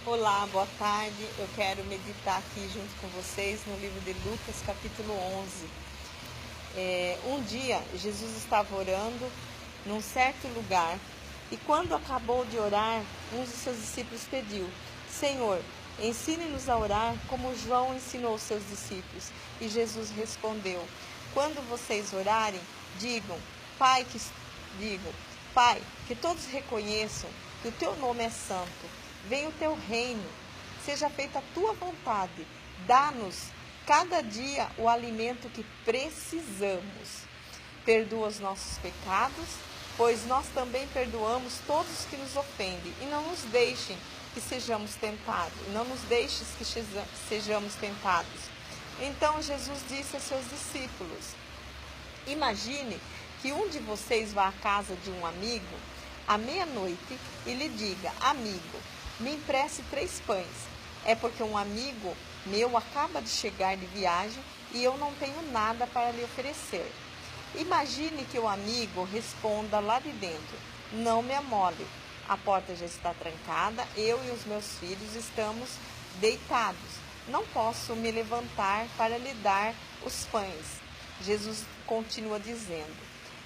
Olá, boa tarde. Eu quero meditar aqui junto com vocês no livro de Lucas, capítulo 11. Um dia, Jesus estava orando num certo lugar e quando acabou de orar, um dos seus discípulos pediu: Senhor, ensine-nos a orar como João ensinou seus discípulos. E Jesus respondeu: Quando vocês orarem, digam, Pai, que todos reconheçam que o teu nome é santo. Venha o teu reino, seja feita a tua vontade. Dá-nos cada dia o alimento que precisamos. Perdoa os nossos pecados, pois nós também perdoamos todos os que nos ofendem. E não nos deixem que sejamos tentados. Não nos deixes que sejamos tentados. Então Jesus disse a seus discípulos: Imagine que um de vocês vá à casa de um amigo à meia-noite e lhe diga: Amigo, me empreste 3 pães. É porque um amigo meu acaba de chegar de viagem e eu não tenho nada para lhe oferecer. Imagine que o amigo responda lá de dentro: Não me amole, a porta já está trancada, eu e os meus filhos estamos deitados. Não posso me levantar para lhe dar os pães. Jesus continua dizendo: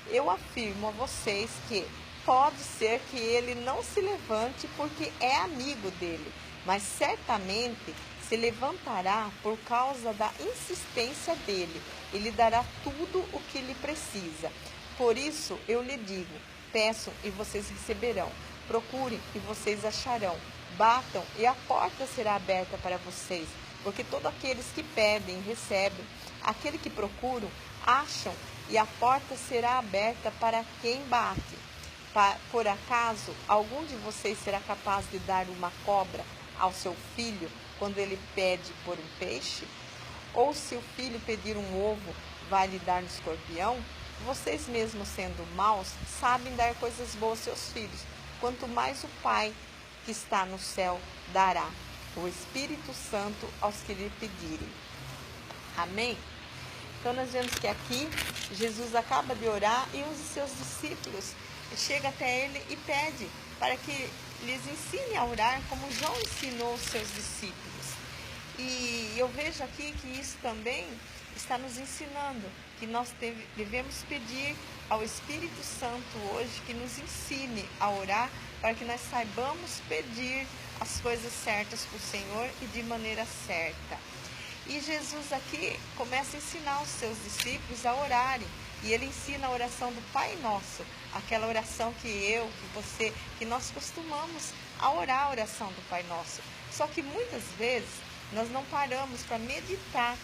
Eu afirmo a vocês que pode ser que ele não se levante porque é amigo dele, mas certamente se levantará por causa da insistência dele e lhe dará tudo o que lhe precisa. Por isso eu lhe digo: peçam e vocês receberão, procurem e vocês acharão, batam e a porta será aberta para vocês, porque todos aqueles que pedem recebem, aquele que procuram acham e a porta será aberta para quem bate. Por acaso, algum de vocês será capaz de dar uma cobra ao seu filho quando ele pede por um peixe? Ou se o filho pedir um ovo, vai lhe dar um escorpião? Vocês mesmos sendo maus, sabem dar coisas boas aos seus filhos. Quanto mais o Pai que está no céu dará o Espírito Santo aos que lhe pedirem. Amém? Então nós vemos que aqui Jesus acaba de orar e um dos seus discípulos chega até ele e pede para que lhes ensine a orar como João ensinou os seus discípulos. E eu vejo aqui que isso também está nos ensinando, que nós devemos pedir ao Espírito Santo hoje que nos ensine a orar para que nós saibamos pedir as coisas certas para o Senhor e de maneira certa. E Jesus aqui começa a ensinar os seus discípulos a orarem. E ele ensina a oração do Pai Nosso, aquela oração que você, que nós costumamos a orar a oração do Pai Nosso. Só que muitas vezes nós não paramos para meditar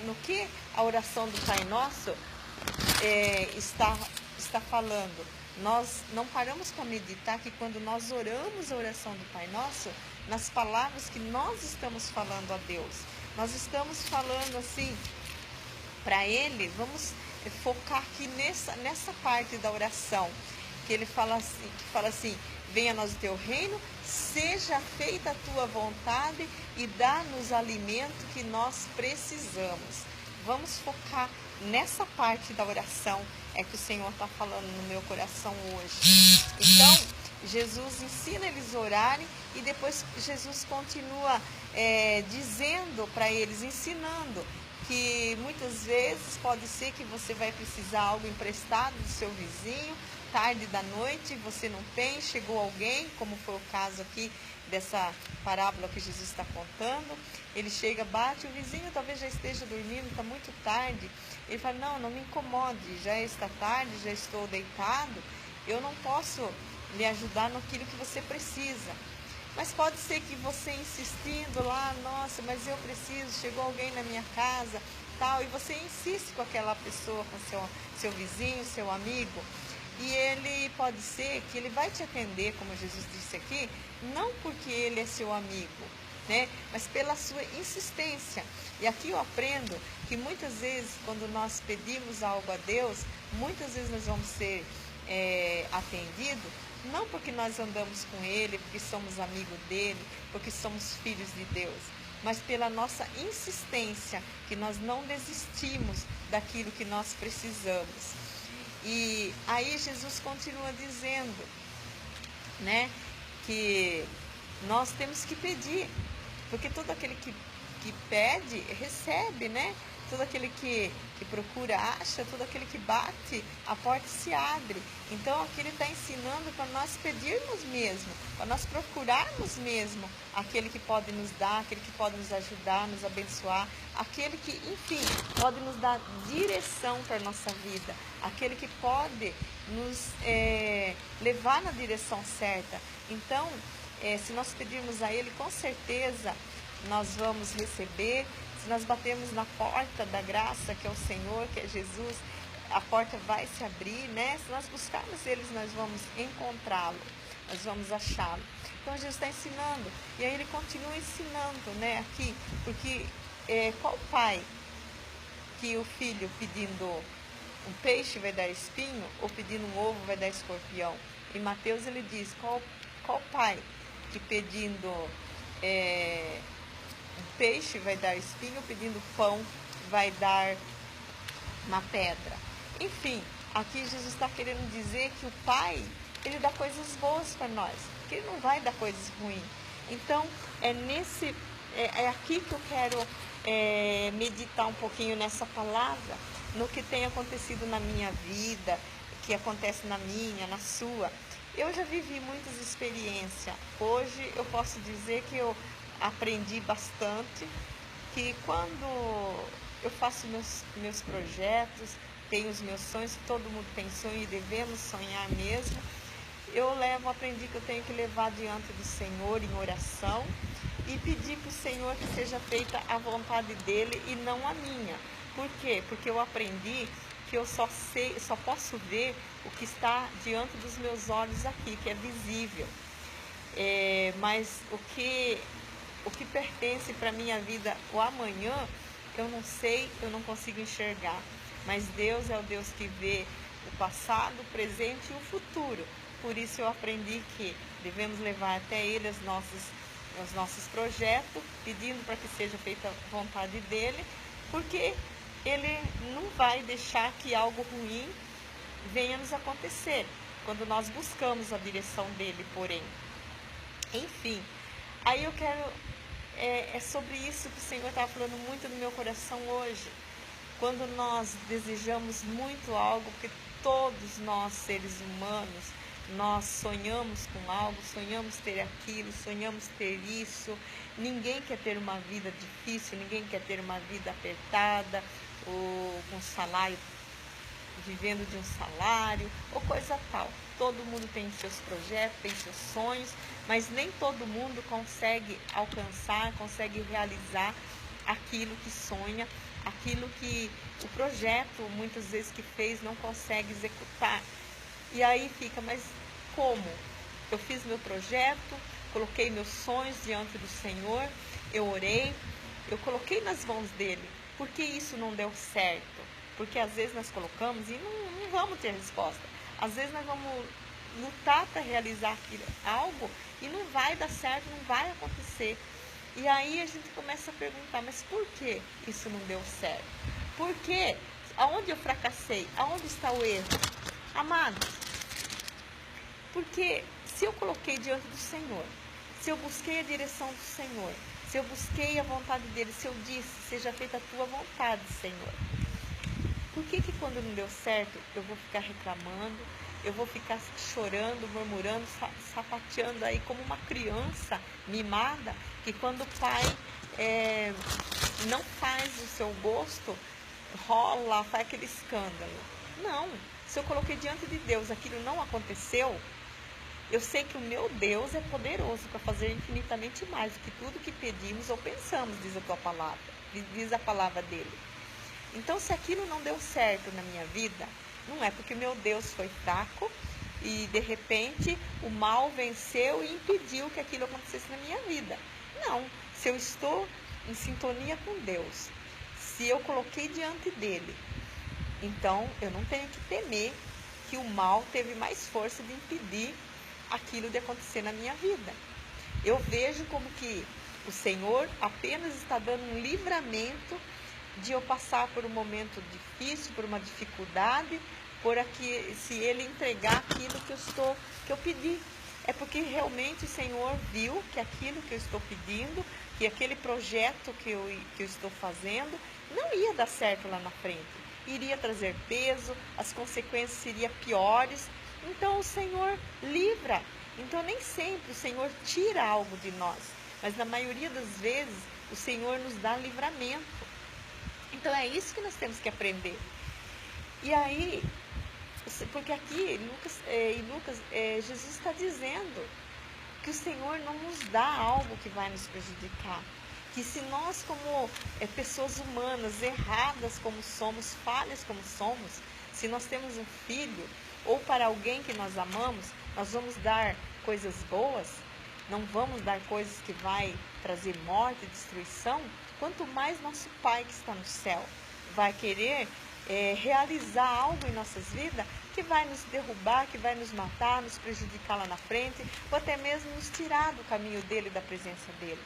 no que a oração do Pai Nosso está falando. Nós não paramos para meditar que quando nós oramos a oração do Pai Nosso, nas palavras que nós estamos falando a Deus, nós estamos falando assim para Ele. Vamos focar aqui nessa parte da oração, que ele fala assim: venha a nós o teu reino, seja feita a tua vontade e dá-nos alimento que nós precisamos. Vamos focar nessa parte da oração, é que o Senhor está falando no meu coração hoje. Então, Jesus ensina eles a orarem e depois Jesus continua dizendo para eles, ensinando, que muitas vezes pode ser que você vai precisar algo emprestado do seu vizinho, tarde da noite, você não tem, chegou alguém, como foi o caso aqui dessa parábola que Jesus está contando. Ele chega, bate, o vizinho talvez já esteja dormindo, está muito tarde. Ele fala: não me incomode, já está tarde, já estou deitado, eu não posso lhe ajudar naquilo que você precisa. Mas pode ser que você insistindo lá: nossa, mas eu preciso, chegou alguém na minha casa, tal, e você insiste com aquela pessoa, com seu vizinho, seu amigo, e ele pode ser que ele vai te atender, como Jesus disse aqui, não porque ele é seu amigo, né, mas pela sua insistência. E aqui eu aprendo que muitas vezes, quando nós pedimos algo a Deus, muitas vezes nós vamos ser atendidos, não porque nós andamos com Ele, porque somos amigos dEle, porque somos filhos de Deus, mas pela nossa insistência, que nós não desistimos daquilo que nós precisamos. E aí Jesus continua dizendo, né, que nós temos que pedir, porque todo aquele que pede, recebe, né? Todo aquele que procura, acha, todo aquele que bate, a porta se abre. Então, aqui ele está ensinando para nós pedirmos mesmo, para nós procurarmos mesmo aquele que pode nos dar, aquele que pode nos ajudar, nos abençoar, aquele que, enfim, pode nos dar direção para a nossa vida, aquele que pode nos levar na direção certa. Então, se nós pedirmos a ele, com certeza nós vamos receber. Se nós batermos na porta da graça, que é o Senhor, que é Jesus, a porta vai se abrir, né? Se nós buscarmos eles, nós vamos encontrá-lo, nós vamos achá-lo. Então Jesus está ensinando, e aí ele continua ensinando, né, aqui, porque qual pai que o filho pedindo um peixe vai dar espinho, ou pedindo um ovo vai dar escorpião? Em Mateus ele diz, qual pai que pedindo um peixe vai dar espinho, pedindo pão vai dar uma pedra? Enfim, aqui Jesus está querendo dizer que o Pai, ele dá coisas boas para nós, que ele não vai dar coisas ruins. Então, é aqui que eu quero meditar um pouquinho nessa palavra, no que tem acontecido na minha vida, que acontece na minha, na sua. Eu já vivi muitas experiências. Hoje eu posso dizer que eu aprendi bastante, que quando eu faço meus projetos, tenho os meus sonhos, todo mundo tem sonho e devemos sonhar mesmo, aprendi que eu tenho que levar diante do Senhor em oração e pedir para o Senhor que seja feita a vontade dele e não a minha. Por quê? Porque eu aprendi que eu só posso ver o que está diante dos meus olhos aqui, que é visível. Mas o que pertence para a minha vida, o amanhã, eu não sei, eu não consigo enxergar. Mas Deus é o Deus que vê o passado, o presente e o futuro. Por isso eu aprendi que devemos levar até Ele os nossos projetos, pedindo para que seja feita a vontade dEle, porque Ele não vai deixar que algo ruim venha nos acontecer, quando nós buscamos a direção dEle, porém. Enfim, aí eu quero... É sobre isso que o Senhor estava falando muito no meu coração hoje. Quando nós desejamos muito algo, porque todos nós, seres humanos, nós sonhamos com algo, sonhamos ter aquilo, sonhamos ter isso. Ninguém quer ter uma vida difícil, ninguém quer ter uma vida apertada, ou com salário, vivendo de um salário, ou coisa tal. Todo mundo tem seus projetos, tem seus sonhos, mas nem todo mundo consegue alcançar, consegue realizar aquilo que sonha, aquilo que o projeto, muitas vezes, que fez, não consegue executar. E aí fica, mas como? Eu fiz meu projeto, coloquei meus sonhos diante do Senhor, eu orei, eu coloquei nas mãos dele. Por que isso não deu certo? Porque às vezes nós colocamos e não vamos ter resposta. Às vezes nós vamos lutar para realizar algo e não vai dar certo, não vai acontecer. E aí a gente começa a perguntar, mas por que isso não deu certo? Por quê? Aonde eu fracassei? Aonde está o erro? Amados, porque se eu coloquei diante do Senhor, se eu busquei a direção do Senhor, se eu busquei a vontade dele, se eu disse, seja feita a tua vontade, Senhor, por que quando não deu certo eu vou ficar reclamando, eu vou ficar chorando, murmurando, sapateando aí como uma criança mimada, que quando o pai não faz o seu gosto, rola, faz aquele escândalo? Não, se eu coloquei diante de Deus, aquilo não aconteceu, eu sei que o meu Deus é poderoso para fazer infinitamente mais do que tudo que pedimos ou pensamos, diz a tua palavra, diz a palavra dele. Então, se aquilo não deu certo na minha vida, não é porque meu Deus foi fraco e, de repente, o mal venceu e impediu que aquilo acontecesse na minha vida. Não, se eu estou em sintonia com Deus, se eu coloquei diante dele, então eu não tenho que temer que o mal teve mais força de impedir aquilo de acontecer na minha vida. Eu vejo como que o Senhor apenas está dando um livramento de eu passar por um momento difícil, por uma dificuldade, se ele entregar aquilo que eu pedi. é porque realmente o Senhor viu que aquilo que eu estou pedindo, que aquele projeto que eu estou fazendo, não ia dar certo lá na frente. Iria trazer peso, as consequências seriam piores. Então o Senhor livra. Então nem sempre o Senhor tira algo de nós, mas na maioria das vezes o Senhor nos dá livramento. Então é isso que nós temos que aprender. E aí, porque aqui em Lucas, Jesus está dizendo que o Senhor não nos dá algo que vai nos prejudicar. Que se nós, como pessoas humanas, erradas como somos, falhas como somos, se nós temos um filho, ou para alguém que nós amamos, nós vamos dar coisas boas, não vamos dar coisas que vai trazer morte e destruição, quanto mais nosso Pai que está no céu vai querer realizar algo em nossas vidas que vai nos derrubar, que vai nos matar, nos prejudicar lá na frente, ou até mesmo nos tirar do caminho dele, da presença dele.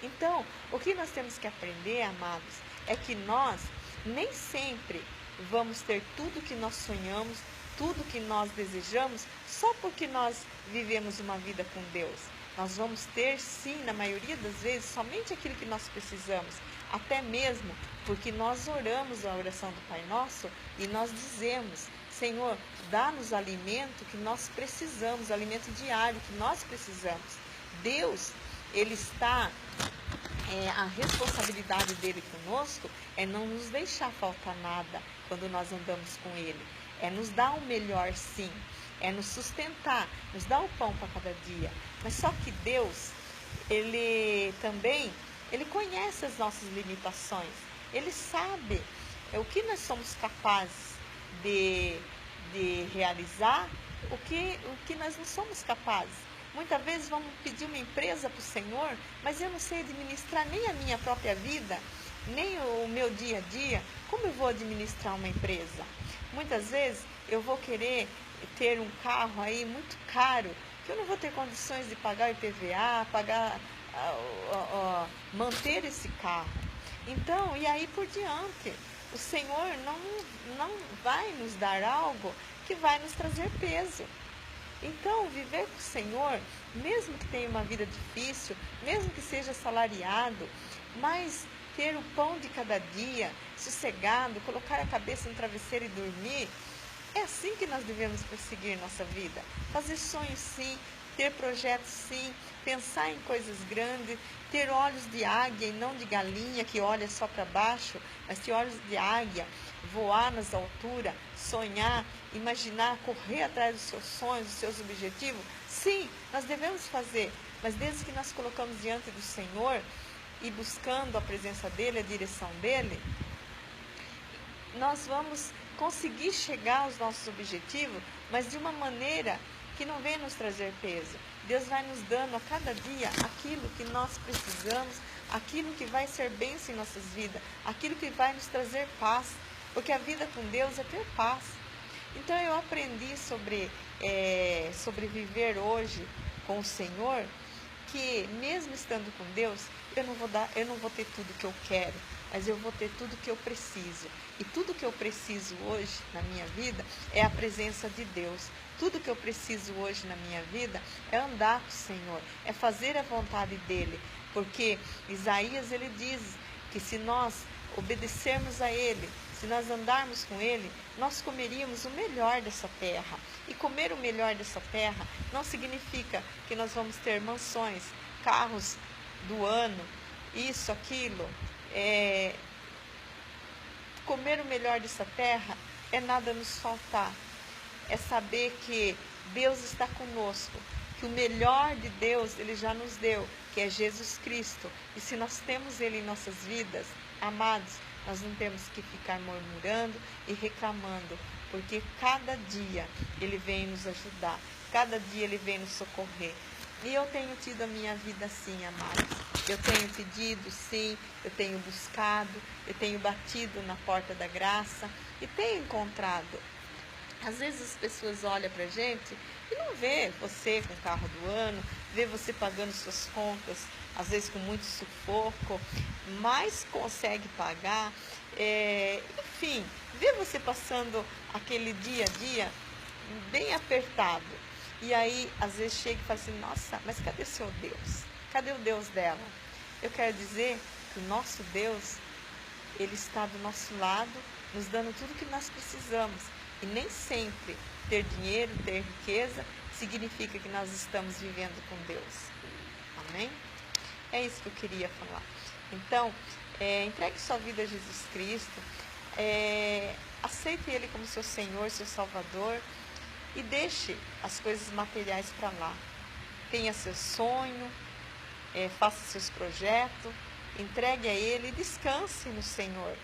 Então, o que nós temos que aprender, amados, é que nós nem sempre vamos ter tudo que nós sonhamos, tudo que nós desejamos, só porque nós vivemos uma vida com Deus. Nós vamos ter, sim, na maioria das vezes, somente aquilo que nós precisamos, até mesmo porque nós oramos a oração do Pai Nosso e nós dizemos: Senhor, dá-nos alimento que nós precisamos, alimento diário que nós precisamos. Deus, Ele está, a responsabilidade dele conosco é não nos deixar faltar nada quando nós andamos com Ele. É nos dar o melhor, sim, é nos sustentar, nos dar o pão para cada dia. Mas só que Deus, Ele também, Ele conhece as nossas limitações. Ele sabe o que nós somos capazes de realizar, o que nós não somos capazes. Muitas vezes vamos pedir uma empresa para o Senhor, mas eu não sei administrar nem a minha própria vida, nem o meu dia a dia. Como eu vou administrar uma empresa? Muitas vezes eu vou querer ter um carro aí muito caro, que eu não vou ter condições de pagar o IPVA, manter esse carro. Então, e aí por diante, o Senhor não vai nos dar algo que vai nos trazer peso. Então, viver com o Senhor, mesmo que tenha uma vida difícil, mesmo que seja assalariado, mas ter o pão de cada dia, sossegado, colocar a cabeça no travesseiro e dormir, é assim que nós devemos perseguir nossa vida. Fazer sonhos, sim, ter projetos, sim, pensar em coisas grandes, ter olhos de águia e não de galinha que olha só para baixo, mas ter olhos de águia, voar nas alturas, sonhar, imaginar, correr atrás dos seus sonhos, dos seus objetivos. Sim, nós devemos fazer, mas desde que nós colocamos diante do Senhor e buscando a presença dEle, a direção dEle, nós vamos conseguir chegar aos nossos objetivos, mas de uma maneira que não venha nos trazer peso. Deus vai nos dando a cada dia aquilo que nós precisamos, aquilo que vai ser bênção em nossas vidas, aquilo que vai nos trazer paz, porque a vida com Deus é ter paz. Então eu aprendi sobre viver hoje com o Senhor, que mesmo estando com Deus, eu não vou ter tudo que eu quero, mas eu vou ter tudo que eu preciso. E tudo que eu preciso hoje na minha vida é a presença de Deus. Tudo que eu preciso hoje na minha vida é andar com o Senhor, é fazer a vontade dEle. Porque Isaías, ele diz que se nós obedecermos a Ele, se nós andarmos com Ele, nós comeríamos o melhor dessa terra. E comer o melhor dessa terra não significa que nós vamos ter mansões, carros do ano, isso, aquilo. Comer o melhor dessa terra é nada nos faltar. É saber que Deus está conosco, que o melhor de Deus Ele já nos deu, que é Jesus Cristo. E se nós temos Ele em nossas vidas, amados, nós não temos que ficar murmurando e reclamando, porque cada dia Ele vem nos ajudar, cada dia Ele vem nos socorrer. E eu tenho tido a minha vida assim, amados. Eu tenho pedido, sim, eu tenho buscado, eu tenho batido na porta da graça e tenho encontrado. Às vezes as pessoas olham pra gente e não vê você com o carro do ano, vê você pagando suas contas, às vezes com muito sufoco, mas consegue pagar, enfim, vê você passando aquele dia a dia bem apertado. E aí, às vezes, chega e fala assim, nossa, mas cadê seu Deus? Cadê o Deus dela? Eu quero dizer que o nosso Deus, Ele está do nosso lado, nos dando tudo que nós precisamos. E nem sempre ter dinheiro, ter riqueza, significa que nós estamos vivendo com Deus. Amém? É isso que eu queria falar. Então, entregue sua vida a Jesus Cristo, aceite Ele como seu Senhor, seu Salvador, e deixe as coisas materiais para lá. Tenha seu sonho, faça seus projetos, entregue a Ele e descanse no Senhor,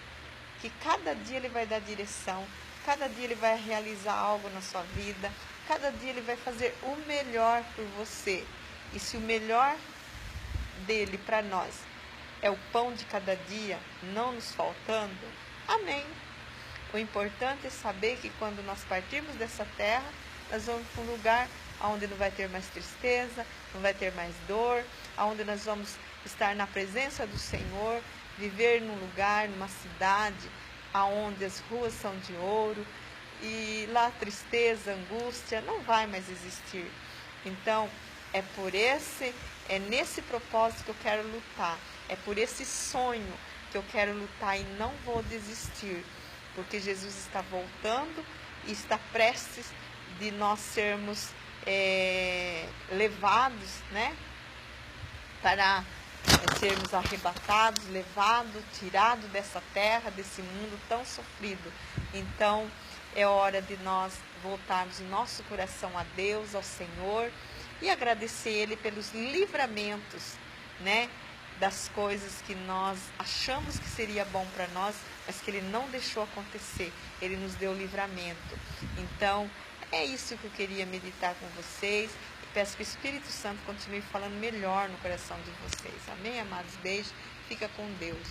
que cada dia Ele vai dar direção, cada dia Ele vai realizar algo na sua vida, cada dia Ele vai fazer o melhor por você. E se o melhor dele para nós é o pão de cada dia, não nos faltando, amém. O importante é saber que quando nós partirmos dessa terra, nós vamos para um lugar onde não vai ter mais tristeza, não vai ter mais dor, onde nós vamos estar na presença do Senhor, viver num lugar, numa cidade, onde as ruas são de ouro, e lá tristeza, angústia não vai mais existir. Então, é nesse propósito que eu quero lutar, é por esse sonho que eu quero lutar e não vou desistir, porque Jesus está voltando e está prestes de nós sermos levados, né, para sermos arrebatados, levados, tirados dessa terra, desse mundo tão sofrido. Então, é hora de nós voltarmos o nosso coração a Deus, ao Senhor, e agradecer Ele pelos livramentos, né, das coisas que nós achamos que seria bom para nós, mas que Ele não deixou acontecer. Ele nos deu livramento. Então, é isso que eu queria meditar com vocês. E peço que o Espírito Santo continue falando melhor no coração de vocês. Amém, amados? Beijo. Fica com Deus.